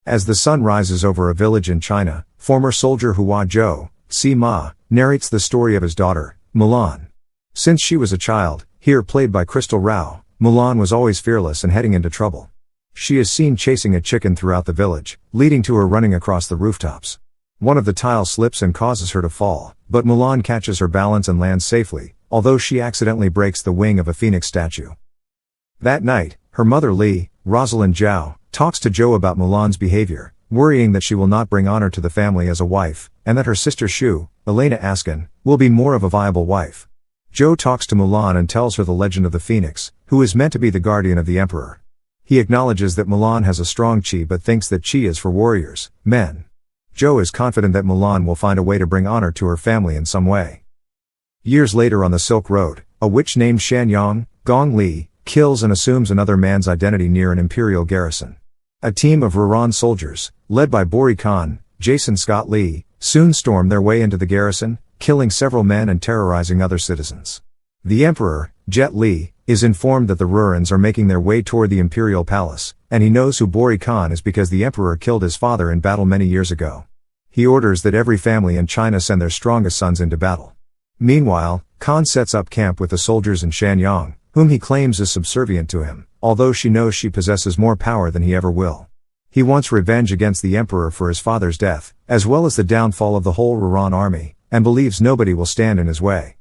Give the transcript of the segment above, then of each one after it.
As the sun rises over a village in China, former soldier Hua Zhou, Si-ma, narrates the story of his daughter, Mulan. Since she was a child, here played by Crystal Rao, Mulan was always fearless and heading into trouble. She is seen chasing a chicken throughout the village, leading to her running across the rooftops. One of the tiles slips and causes her to fall, but Mulan catches her balance and lands safely, although she accidentally breaks the wing of a phoenix statue. That night, her mother Li, Rosalind Zhao, talks to Zhou about Mulan's behavior, worrying that she will not bring honor to the family as a wife, and that her sister Shu, Elena Askin, will be more of a viable wife. Zhou talks to Mulan and tells her the legend of the phoenix, who is meant to be the guardian of the emperor. He acknowledges that Mulan has a strong chi but thinks that chi is for warriors, men. Zhou is confident that Mulan will find a way to bring honor to her family in some way. Years later on the Silk Road, a witch named Shan Yang, Gong Li, kills and assumes another man's identity near an imperial garrison. A team of Rouran soldiers, led by Bori Khan, Jason Scott Lee, soon storm their way into the garrison, killing several men and terrorizing other citizens. The emperor, Jet Li, is informed that the Rourans are making their way toward the imperial palace, and he knows who Bori Khan is because the emperor killed his father in battle many years ago. He orders that every family in China send their strongest sons into battle. Meanwhile, Khan sets up camp with the soldiers in Shanyang, whom he claims is subservient to him, although she knows she possesses more power than he ever will. He wants revenge against the emperor for his father's death, as well as the downfall of the whole Rouran army, and believes nobody will stand in his way.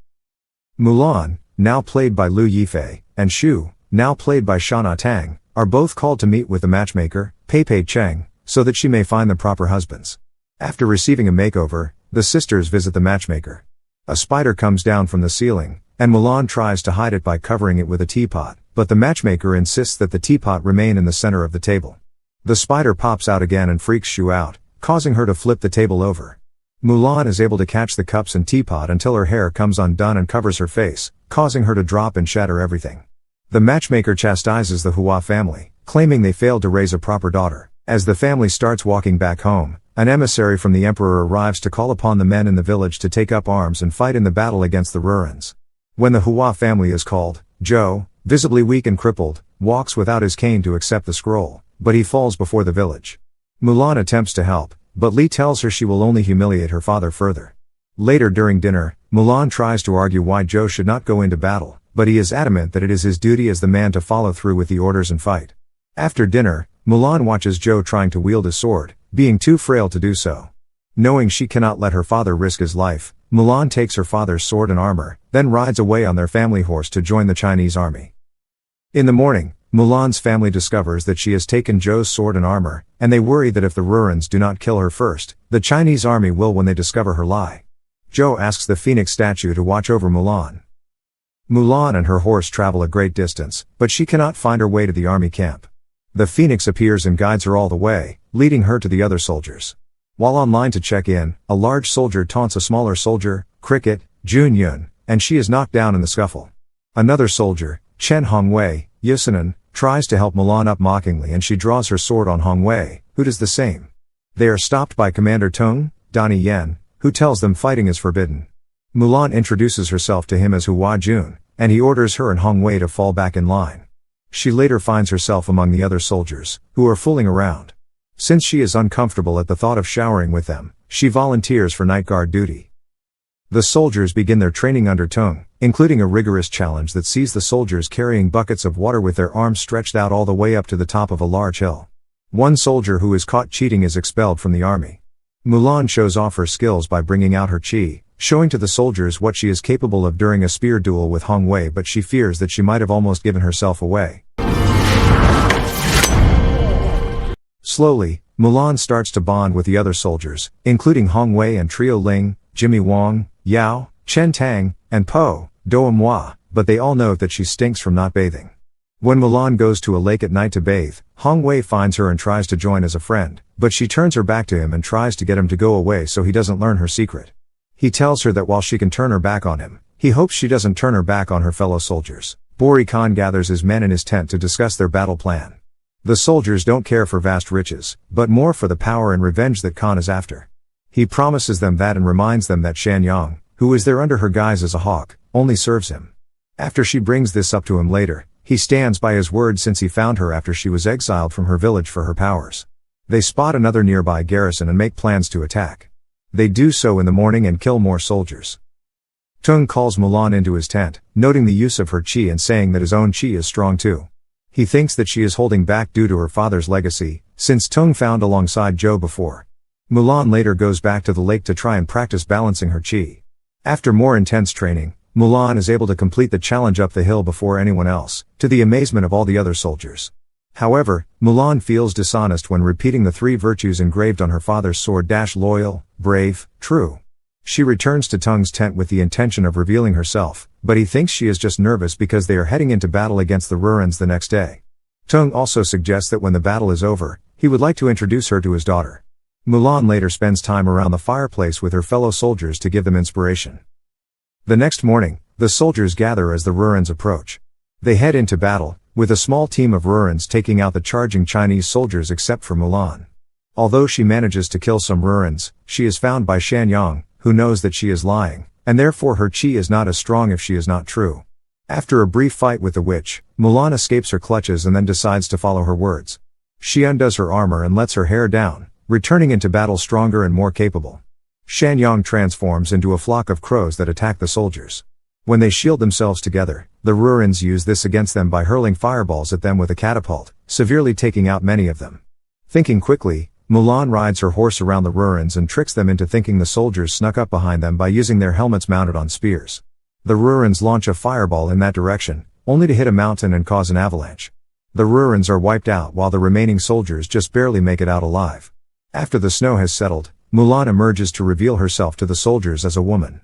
Mulan, now played by Liu Yifei, and Shu, now played by Shana Tang, are both called to meet with the matchmaker, Pei Pei Cheng, so that she may find the proper husbands. After receiving a makeover, the sisters visit the matchmaker. A spider comes down from the ceiling, and Mulan tries to hide it by covering it with a teapot, but the matchmaker insists that the teapot remain in the center of the table. The spider pops out again and freaks Shu out, causing her to flip the table over. Mulan is able to catch the cups and teapot until her hair comes undone and covers her face, causing her to drop and shatter everything. The matchmaker chastises the Hua family, claiming they failed to raise a proper daughter. As the family starts walking back home, an emissary from the emperor arrives to call upon the men in the village to take up arms and fight in the battle against the Rourans. When the Hua family is called, Zhou, visibly weak and crippled, walks without his cane to accept the scroll, but he falls before the village. Mulan attempts to help, but Li tells her she will only humiliate her father further. Later during dinner, Mulan tries to argue why Zhou should not go into battle, but he is adamant that it is his duty as the man to follow through with the orders and fight. After dinner, Mulan watches Zhou trying to wield his sword, being too frail to do so. Knowing she cannot let her father risk his life, Mulan takes her father's sword and armor, then rides away on their family horse to join the Chinese army. In the morning, Mulan's family discovers that she has taken Zhou's sword and armor, and they worry that if the Rourans do not kill her first, the Chinese army will when they discover her lie. Zhou asks the phoenix statue to watch over Mulan. Mulan and her horse travel a great distance, but she cannot find her way to the army camp. The phoenix appears and guides her all the way, leading her to the other soldiers. While online to check in, a large soldier taunts a smaller soldier, Cricket, Jun Yun, and she is knocked down in the scuffle. Another soldier, Chen Hongwei, Yusanan, tries to help Mulan up mockingly and she draws her sword on Hongwei, who does the same. They are stopped by Commander Tong, Donnie Yen, who tells them fighting is forbidden. Mulan introduces herself to him as Hua Jun, and he orders her and Hongwei to fall back in line. She later finds herself among the other soldiers, who are fooling around. Since she is uncomfortable at the thought of showering with them, she volunteers for night guard duty. The soldiers begin their training under Tong, including a rigorous challenge that sees the soldiers carrying buckets of water with their arms stretched out all the way up to the top of a large hill. One soldier who is caught cheating is expelled from the army. Mulan shows off her skills by bringing out her chi, showing to the soldiers what she is capable of during a spear duel with Hongwei, but she fears that she might have almost given herself away. Slowly, Mulan starts to bond with the other soldiers, including Hongwei and Trio Ling, Jimmy Wong, Yao, Chen Tang, and Po, Doamwa, but they all know that she stinks from not bathing. When Mulan goes to a lake at night to bathe, Hongwei finds her and tries to join as a friend, but she turns her back to him and tries to get him to go away so he doesn't learn her secret. He tells her that while she can turn her back on him, he hopes she doesn't turn her back on her fellow soldiers. Bori Khan gathers his men in his tent to discuss their battle plan. The soldiers don't care for vast riches, but more for the power and revenge that Khan is after. He promises them that and reminds them that Shan Yang, who is there under her guise as a hawk, only serves him. After she brings this up to him later, he stands by his word since he found her after she was exiled from her village for her powers. They spot another nearby garrison and make plans to attack. They do so in the morning and kill more soldiers. Tung calls Mulan into his tent, noting the use of her chi and saying that his own chi is strong too. He thinks that she is holding back due to her father's legacy, since Tung found alongside Zhou before. Mulan later goes back to the lake to try and practice balancing her chi. After more intense training, Mulan is able to complete the challenge up the hill before anyone else, to the amazement of all the other soldiers. However, Mulan feels dishonest when repeating the 3 virtues engraved on her father's sword: loyal, brave, true. She returns to Tung's tent with the intention of revealing herself, but he thinks she is just nervous because they are heading into battle against the Rurans the next day. Tung also suggests that when the battle is over, he would like to introduce her to his daughter. Mulan later spends time around the fireplace with her fellow soldiers to give them inspiration. The next morning, the soldiers gather as the Rurans approach. They head into battle, with a small team of Rurans taking out the charging Chinese soldiers except for Mulan. Although she manages to kill some Rurans, she is found by Shanyang, who knows that she is lying, and therefore her chi is not as strong if she is not true. After a brief fight with the witch, Mulan escapes her clutches and then decides to follow her words. She undoes her armor and lets her hair down, returning into battle stronger and more capable. Shanyang transforms into a flock of crows that attack the soldiers. When they shield themselves together, the Rurans use this against them by hurling fireballs at them with a catapult, severely taking out many of them. Thinking quickly, Mulan rides her horse around the Rurans and tricks them into thinking the soldiers snuck up behind them by using their helmets mounted on spears. The Rurans launch a fireball in that direction, only to hit a mountain and cause an avalanche. The Rurans are wiped out while the remaining soldiers just barely make it out alive. After the snow has settled, Mulan emerges to reveal herself to the soldiers as a woman.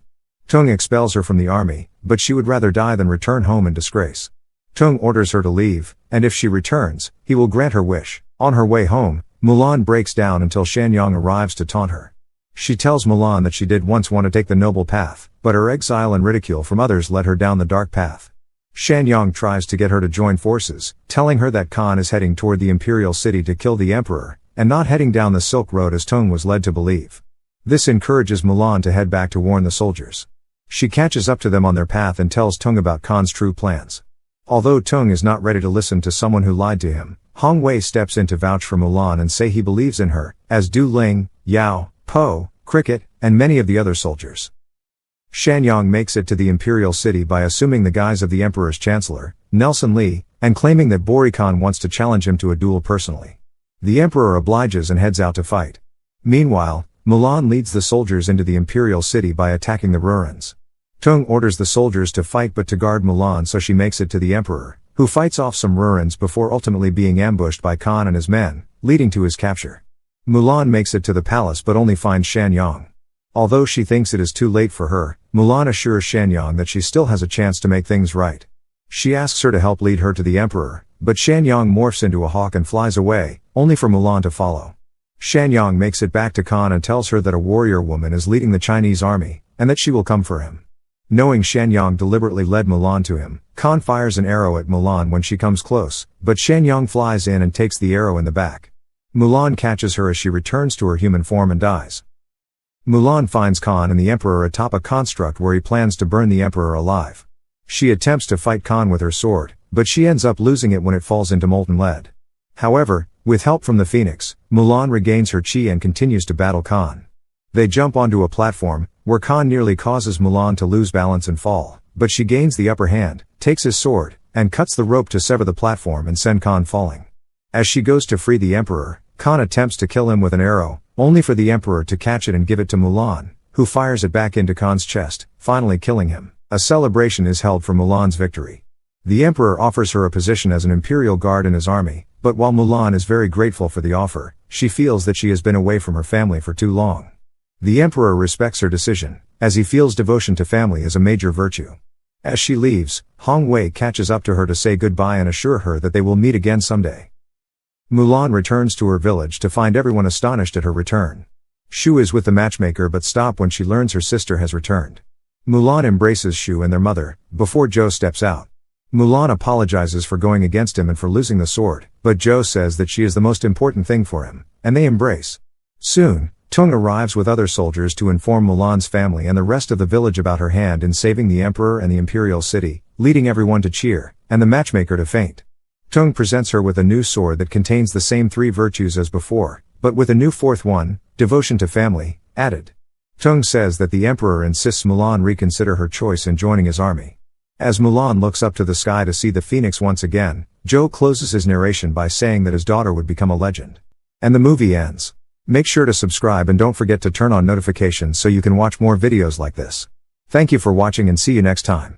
Tung expels her from the army, but she would rather die than return home in disgrace. Tung orders her to leave, and if she returns, he will grant her wish. On her way home, Mulan breaks down until Shanyang arrives to taunt her. She tells Mulan that she did once want to take the noble path, but her exile and ridicule from others led her down the dark path. Shanyang tries to get her to join forces, telling her that Khan is heading toward the Imperial City to kill the Emperor, and not heading down the Silk Road as Tung was led to believe. This encourages Mulan to head back to warn the soldiers. She catches up to them on their path and tells Tung about Khan's true plans. Although Tung is not ready to listen to someone who lied to him, Hong Wei steps in to vouch for Mulan and say he believes in her, as do Ling, Yao, Po, Cricket, and many of the other soldiers. Shanyang makes it to the Imperial City by assuming the guise of the Emperor's Chancellor, Nelson Li, and claiming that Bori Khan wants to challenge him to a duel personally. The Emperor obliges and heads out to fight. Meanwhile, Mulan leads the soldiers into the Imperial City by attacking the Rurans. Tung orders the soldiers to fight but to guard Mulan, so she makes it to the Emperor, who fights off some Rurans before ultimately being ambushed by Khan and his men, leading to his capture. Mulan makes it to the palace but only finds Shanyang. Although she thinks it is too late for her, Mulan assures Shanyang that she still has a chance to make things right. She asks her to help lead her to the Emperor, but Shanyang morphs into a hawk and flies away, only for Mulan to follow. Shanyang makes it back to Khan and tells her that a warrior woman is leading the Chinese army, and that she will come for him. Knowing Shanyang deliberately led Mulan to him, Khan fires an arrow at Mulan when she comes close, but Shanyang flies in and takes the arrow in the back. Mulan catches her as she returns to her human form and dies. Mulan finds Khan and the Emperor atop a construct where he plans to burn the Emperor alive. She attempts to fight Khan with her sword, but she ends up losing it when it falls into molten lead. However, with help from the Phoenix, Mulan regains her chi and continues to battle Khan. They jump onto a platform, where Khan nearly causes Mulan to lose balance and fall, but she gains the upper hand, takes his sword, and cuts the rope to sever the platform and send Khan falling. As she goes to free the Emperor, Khan attempts to kill him with an arrow, only for the Emperor to catch it and give it to Mulan, who fires it back into Khan's chest, finally killing him. A celebration is held for Mulan's victory. The Emperor offers her a position as an Imperial Guard in his army, but while Mulan is very grateful for the offer, she feels that she has been away from her family for too long. The Emperor respects her decision, as he feels devotion to family is a major virtue. As she leaves, Hong Wei catches up to her to say goodbye and assure her that they will meet again someday. Mulan returns to her village to find everyone astonished at her return. Shu is with the matchmaker but stop when she learns her sister has returned. Mulan embraces Shu and their mother, before Zhou steps out. Mulan apologizes for going against him and for losing the sword, but Zhou says that she is the most important thing for him, and they embrace. Soon, Tung arrives with other soldiers to inform Mulan's family and the rest of the village about her hand in saving the Emperor and the Imperial City, leading everyone to cheer, and the matchmaker to faint. Tung presents her with a new sword that contains the same 3 virtues as before, but with a new fourth one, devotion to family, added. Tung says that the emperor insists Mulan reconsider her choice in joining his army. As Mulan looks up to the sky to see the phoenix once again, Zhou closes his narration by saying that his daughter would become a legend. And the movie ends. Make sure to subscribe and don't forget to turn on notifications so you can watch more videos like this. Thank you for watching and see you next time.